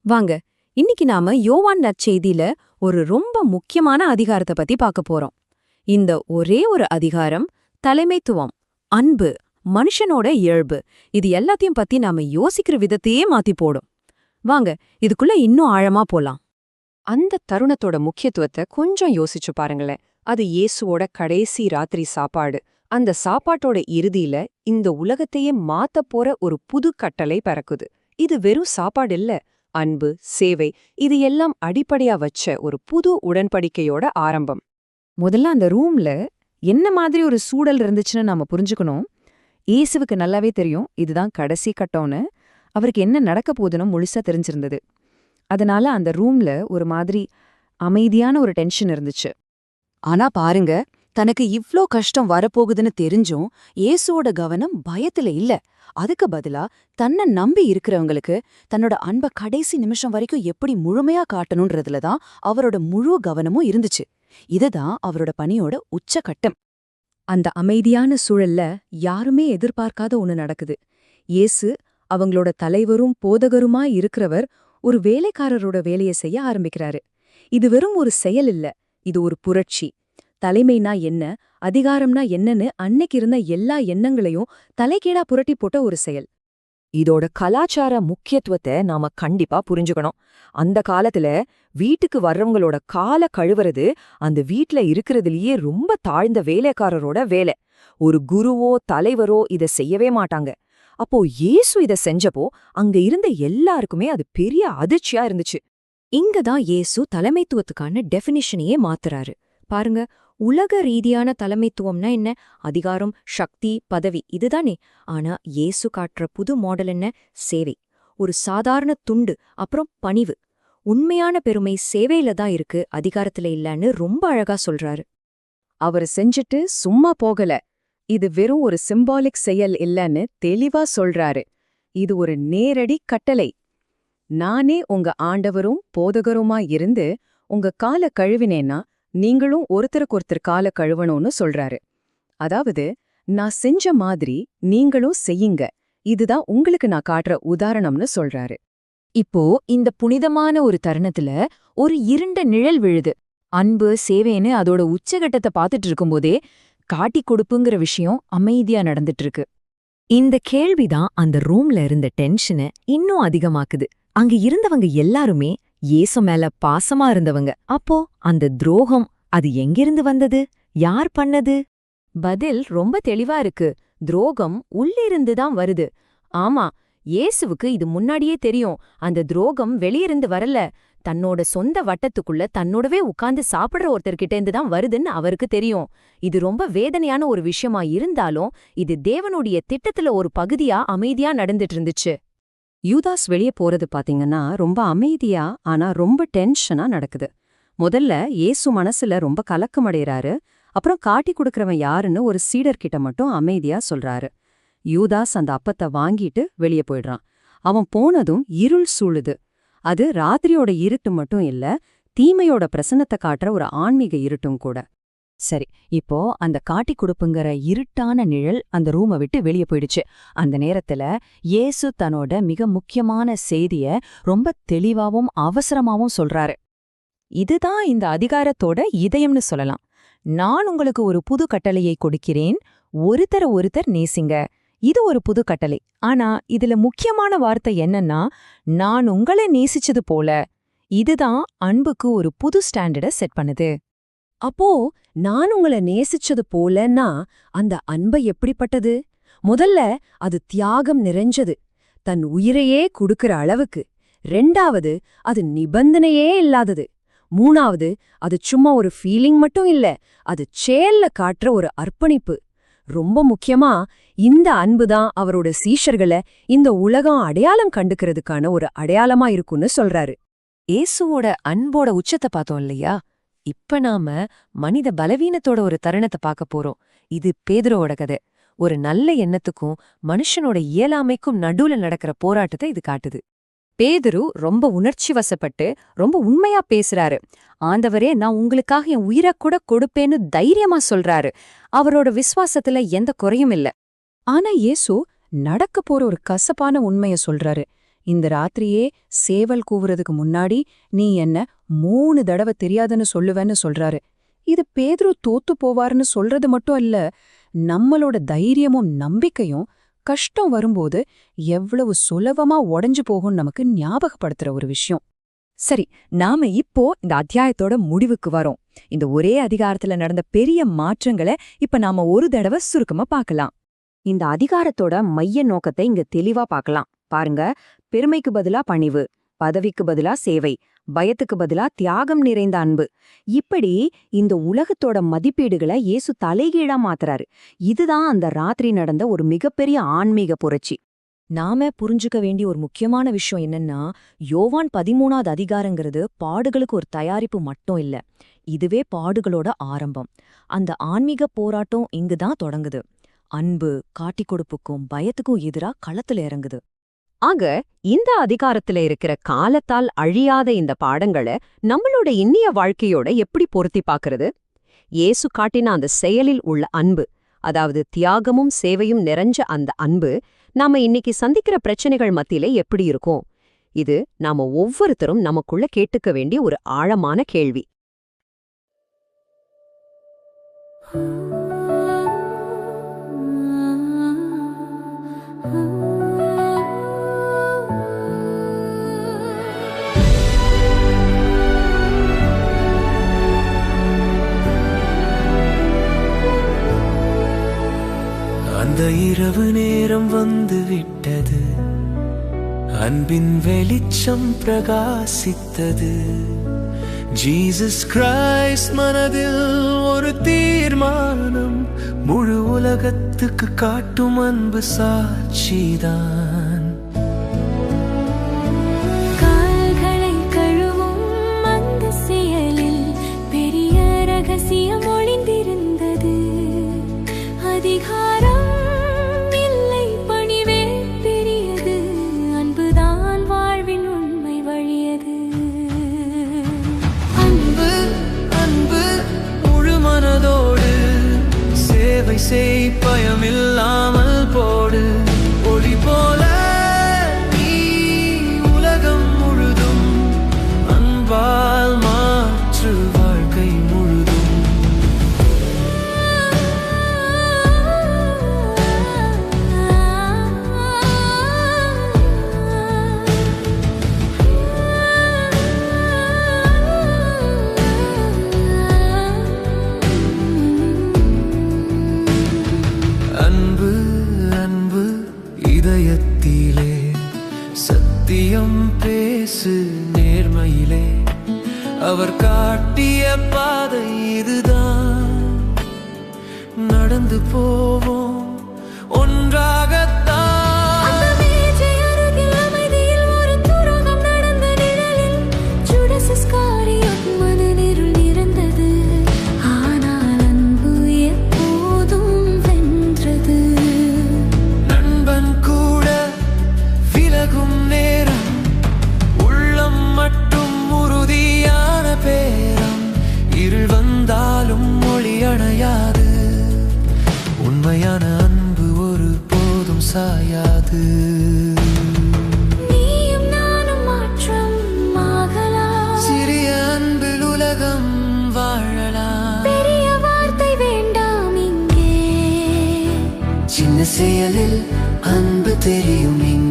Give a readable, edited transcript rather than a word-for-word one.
வாங்க, இன்னைக்கு நாம யோவான் நற்செய்தியில ஒரு ரொம்ப முக்கியமான அதிகாரத்தை பத்தி பார்க்க போறோம். இந்த ஒரே ஒரு அதிகாரம் தலைமைத்துவம், அன்பு, மனுஷனோட இயல்பு, இது எல்லாத்தையும் பத்தி நாம யோசிக்கிற விதத்தையே மாத்தி போடும். வாங்க, இதுக்குள்ள இன்னும் ஆழமா போலாம். அந்த தருணத்தோட முக்கியத்துவத்தை கொஞ்சம் யோசிச்சு பாருங்களேன். அது இயேசுவோட கடைசி ராத்திரி சாப்பாடு. அந்த சாப்பாட்டோட இறுதியில இந்த உலகத்தையே மாத்தப் போற ஒரு புது கட்டளை பிறக்குது. இது வெறும் சாப்பாடு இல்ல, அன்பு, சேவை, இது எல்லாம் அடிப்படையா வச்ச ஒரு புது உடன்படிக்கையோட ஆரம்பம். முதல்ல அந்த ரூம்ல என்ன மாதிரி ஒரு சூழல் இருந்துச்சுன்னு நாம புரிஞ்சுக்கணும். இயேசுவுக்கு நல்லாவே தெரியும் இதுதான் கடைசி கட்டம்னு. அவருக்கு என்ன நடக்க போகுதுன்னு முழுசா தெரிஞ்சிருந்தது. அதனால அந்த ரூம்ல ஒரு மாதிரி அமைதியான ஒரு டென்ஷன் இருந்துச்சு. ஆனா பாருங்க, தனக்கு இவ்ளோ கஷ்டம் வரப்போகுதுன்னு தெரிஞ்சும் இயேசுவோட கவனம் பயத்துல இல்ல. அதுக்கு பதிலா தன்னை நம்பி இருக்கிறவங்களுக்கு தன்னோட அன்பை கடைசி நிமிஷம் வரைக்கும் எப்படி முழுமையா காட்டணும்ன்றதுல தான் அவரோட முழு கவனமும் இருந்துச்சு. இதுதான் அவரோட பணியோட உச்சகட்டம். அந்த அமைதியான சூழல்ல யாருமே எதிர்பார்க்காத ஒண்ணு நடக்குது. இயேசு அவங்களோட தலைவரும் போதகருமா இருக்கிறவர் ஒரு வேலைக்காரரோட வேலையை செய்ய ஆரம்பிக்கிறாரு. இது வெறும் ஒரு செயல் இல்ல, இது ஒரு புரட்சி. தலைமைனா என்ன, அதிகாரம்னா என்னன்னு அன்னைக்கு இருந்த எல்லா எண்ணங்களையும் தலைகீழா புரட்டி போட்ட ஒரு செயல். இதோட கலாச்சார முக்கியத்துவத்தை நாம கண்டிப்பா புரிஞ்சுக்கணும். அந்த காலத்துல வீட்டுக்கு வர்றவங்களோட கால கழுவுறது அந்த வீட்ல இருக்கிறதுலயே ரொம்ப தாழ்ந்த வேலைக்காரரோட வேலை. ஒரு குருவோ தலைவரோ இத செய்யவே மாட்டாங்க. அப்போ இயேசு இத செஞ்சப்போ அங்க இருந்த எல்லாருக்குமே அது பெரிய அதிர்ச்சியா இருந்துச்சு. இங்கதான் இயேசு தலைமைத்துவத்துக்கான டெஃபினிஷனையே மாத்துறாரு. பாருங்க, உலக ரீதியான தலைமைத்துவம்னா என்ன? அதிகாரம், சக்தி, பதவி, இதுதானே. ஆனா இயேசு காட்டுற புது மாடல் என்ன? சேவை. ஒரு சாதாரண துண்டு, அப்புறம் பணிவு. உண்மையான பெருமை சேவையில தான் இருக்கு, அதிகாரத்துல இல்லன்னு ரொம்ப அழகா சொல்றாரு. அவர் செஞ்சுட்டு சும்மா போகல. இது வெறும் ஒரு சிம்பாலிக் செயல் இல்லன்னு தெளிவா சொல்றாரு. இது ஒரு நேரடி கட்டளை. நானே உங்க ஆண்டவரும் போதகருமா இருந்து உங்க கால கழுவினேன்னா நீங்களும் ஒருத்தருக்கொருத்தர் கால கழுவணும்னு சொல்றாரு. அதாவது, நான் செஞ்ச மாதிரி நீங்களும் செய்யுங்க, இதுதான் உங்களுக்கு நான் காட்டுற உதாரணம்னு சொல்றாரு. இப்போ இந்த புனிதமான ஒரு தருணத்துல ஒரு இருண்ட நிழல் விழுது. அன்பு, சேவைன்னு அதோட உச்சகட்டத்தை பார்த்துட்டு இருக்கும்போதே காட்டி கொடுப்புங்கிற விஷயம் அமைதியா நடந்துட்டு இருக்கு. இந்த கேள்விதான் அந்த ரூம்ல இருந்த டென்ஷனை இன்னும் அதிகமாக்குது. அங்க இருந்தவங்க எல்லாருமே இயேசு மேல பாசமா இருந்தவங்க. அப்போ அந்த துரோகம், அது எங்கிருந்து வந்தது? யார் பண்ணது? பதில் ரொம்ப தெளிவா இருக்கு. துரோகம் உள்ளிருந்து தான் வருது. ஆமா, இயேசுவுக்கு இது முன்னாடியே தெரியும். அந்த துரோகம் வெளியிருந்து வரல, தன்னோட சொந்த வட்டத்துக்குள்ள தன்னோடவே உட்கார்ந்து சாப்பிடுற ஒருத்தர்கிட்டேருந்து தான் வருதுன்னு அவருக்கு தெரியும். இது ரொம்ப வேதனையான ஒரு விஷயமா இருந்தாலும் இது தேவனுடைய திட்டத்துல ஒரு பகுதியா அமைதியா நடந்துட்டு இருந்துச்சு. யூதாஸ் வெளியே போறது பாத்தீங்கன்னா ரொம்ப அமைதியா ஆனா ரொம்ப டென்ஷனா நடக்குது. முதல்ல இயேசு மனசுல ரொம்ப கலக்கமடைறாரு. அப்புறம் காட்டி கொடுக்கறவன் யாருன்னு ஒரு சீடர்கிட்ட மட்டும் அமைதியா சொல்றாரு. யூதாஸ் அந்த அப்பத்தை வாங்கிட்டு வெளியே போயிடுறான். அவன் போனதும் இருள் சூழுது. அது ராத்திரியோட இருட்டு மட்டும் இல்ல, தீமையோட பிரசன்னத்தை காட்டுற ஒரு ஆன்மீக இருட்டும் கூட. சரி, இப்போ அந்த காட்டி கொடுப்புங்கிற இருட்டான நிழல் அந்த ரூமை விட்டு வெளியே போயிடுச்சு. அந்த நேரத்துல இயேசு தன்னோட மிக முக்கியமான செய்திய ரொம்ப தெளிவாவும் அவசரமாவும் சொல்றாரு. இதுதான் இந்த அதிகாரத்தோட இதயம்னு சொல்லலாம். நான் உங்களுக்கு ஒரு புது கட்டளையை கொடுக்கிறேன், ஒருத்தர் நேசிங்க. இது ஒரு புது கட்டளை. ஆனா இதுல முக்கியமான வார்த்தை என்னன்னா, நான் உங்களை நேசிச்சது போல. இதுதான் அன்புக்கு ஒரு புது ஸ்டாண்டர்ட செட் பண்ணுது. அப்போ நான் உங்களை நேசிச்சது போலன்னா அந்த அன்பை எப்படிப்பட்டது? முதல்ல அது தியாகம் நிறைஞ்சது, தன் உயிரையே கொடுக்கிற அளவுக்கு. ரெண்டாவது, அது நிபந்தனையே இல்லாதது. மூணாவது, அது சும்மா ஒரு ஃபீலிங் மட்டும் இல்ல, அது செயல்ல காட்டுற ஒரு அர்ப்பணிப்பு. ரொம்ப முக்கியமா, இந்த அன்புதான் அவரோட சீஷர்களை இந்த உலகம் அடையாளம் கண்டுக்கிறதுக்கான ஒரு அடையாளமா இருக்குன்னு சொல்றாரு. இயேசுவோட அன்போட உச்சத்தை பார்த்தோம் இல்லையா? இப்ப நாம மனித பலவீனத்தோட ஒரு தருணத்தை பார்க்க போறோம். இது பேதுருவோட கதை. ஒரு நல்ல எண்ணத்துக்கும் மனுஷனோட இயலாமைக்கும் நடுவுல நடக்கிற போராட்டத்தை இது காட்டுது. பேதுரு ரொம்ப உணர்ச்சி வசப்பட்டு ரொம்ப உண்மையா பேசுறாரு. ஆண்டவரே, நான் உங்களுக்காக என் உயிரை கூட கொடுப்பேன்னு தைரியமா சொல்றாரு. அவரோட விசுவாசத்துல எந்த குறையும் இல்ல. ஆனா இயேசு நடக்க போற ஒரு கசப்பான உண்மைய சொல்றாரு. இந்த ராத்திரியே சேவல் கூவுறதுக்கு முன்னாடி நீ என்ன 3 தடவை தெரியாதுன்னு சொல்லுவேன்னு சொல்றாரு. இது பேதுரு தோத்து போவார்னு சொல்றது மட்டும் இல்ல, நம்மளோட தைரியமும் நம்பிக்கையும் கஷ்டம் வரும்போது எவ்வளவு சுலபமா உடைஞ்சு போகும் நமக்கு ஞாபகப்படுத்துற ஒரு விஷயம். சரி, நாம இப்போ இந்த அத்தியாயத்தோட முடிவுக்கு வரோம். இந்த ஒரே அதிகாரத்துல நடந்த பெரிய மாற்றங்களை இப்ப நாம ஒரு தடவை சுருக்கமா பார்க்கலாம். இந்த அதிகாரத்தோட மைய நோக்கத்தை இங்க தெளிவா பார்க்கலாம். பாருங்க, பெருமைக்கு பதிலா பணிவு, பதவிக்கு பதிலா சேவை, பயத்துக்கு பதிலா தியாகம் நிறைந்த அன்பு. இப்படி இந்த உலகத்தோட மதிப்பீடுகளை இயேசு தலைகீழா மாத்துறாரு. இதுதான் அந்த ராத்திரி நடந்த ஒரு மிகப்பெரிய ஆன்மீக புரட்சி. நாம புரிஞ்சுக்க வேண்டிய ஒரு முக்கியமான விஷயம் என்னன்னா, யோவான் 13வது அதிகாரங்கிறது பாடுகளுக்கு ஒரு தயாரிப்பு மட்டும் இல்ல, இதுவே பாடுகளோட ஆரம்பம். அந்த ஆன்மீக போராட்டம் இங்குதான் தொடங்குது. அன்பு, காட்டிக் கொடுப்புக்கும் பயத்துக்கும் எதிரா களத்துல இறங்குது. ஆக இந்த அதிகாரத்துல இருக்கிற காலத்தால் அழியாத இந்த பாடங்களை நம்மளோட இன்னிய வாழ்க்கையோட எப்படி பொருத்தி பார்க்கறது? இயேசு காட்டின அந்த செயலில் உள்ள அன்பு, அதாவது தியாகமும் சேவையும் நிறைஞ்ச அந்த அன்பு நாம இன்னைக்கு சந்திக்கிற பிரச்சனைகள் மத்தியில எப்படி இருக்கும்? இது நாம ஒவ்வொருத்தரும் நமக்குள்ள கேட்டுக்க வேண்டிய ஒரு ஆழமான கேள்வி. அந்த இரவு நேரம் வந்து விட்டது, அன்பின் வெளிச்சம் பிரகாசித்தது. ஜீசஸ் கிரைஸ்ட் மனதில் ஒரு தீர்மானம், முழு உலகத்துக்கு காட்டும் அன்பு சாட்சிதான். கால்களை கழுவும் அந்த செயலில் பெரிய ரகசியம் ஒளிந்திருந்தது. அதிகாரம் இல்லை, பணிவே பெரியது, அன்புதான் வாழ்வின் உண்மை வழியது. அன்பு அன்பு முழு மனதோடு சேவை செய், பயமில்லாமல் போடு. ஒளி போல நீ உலகம் முழுதும் அன்பால் மாற்று வாழ்க்கை முழுதும். அன்பு அன்பு இதயத்திலே, சத்தியம் பேசு நேர்மையிலே. அவர் காட்டிய பாதை இதுதான், நடந்து போவோம் ஒன்றாகத்தான். அந்த மேஜை அருகில் அமைதியில் ஒரு துரோகம் நடந்த நிழலில் ஜூடாஸ் இஸ்காரியோட் மனதிருள் நிறைந்தது. ஆனால் அன்பு எப்போதும் வென்றது. நண்பன் கூட விலகும் நேரம், உள்ளம் மட்டும் உறுதியான பேரம். இருள் வந்தாலும் ஒளி அணையாது, உண்மையான அன்பு ஒரு போதும் சாயாது. நீயும் நானும் மாற்றம் ஆகலாம், சிறிய அன்பில் உலகம் வாழலாம். பெரிய வார்த்தை வேண்டாம் இங்கே. சின்ன செயலில் அன்பு தெரியும் இங்கே.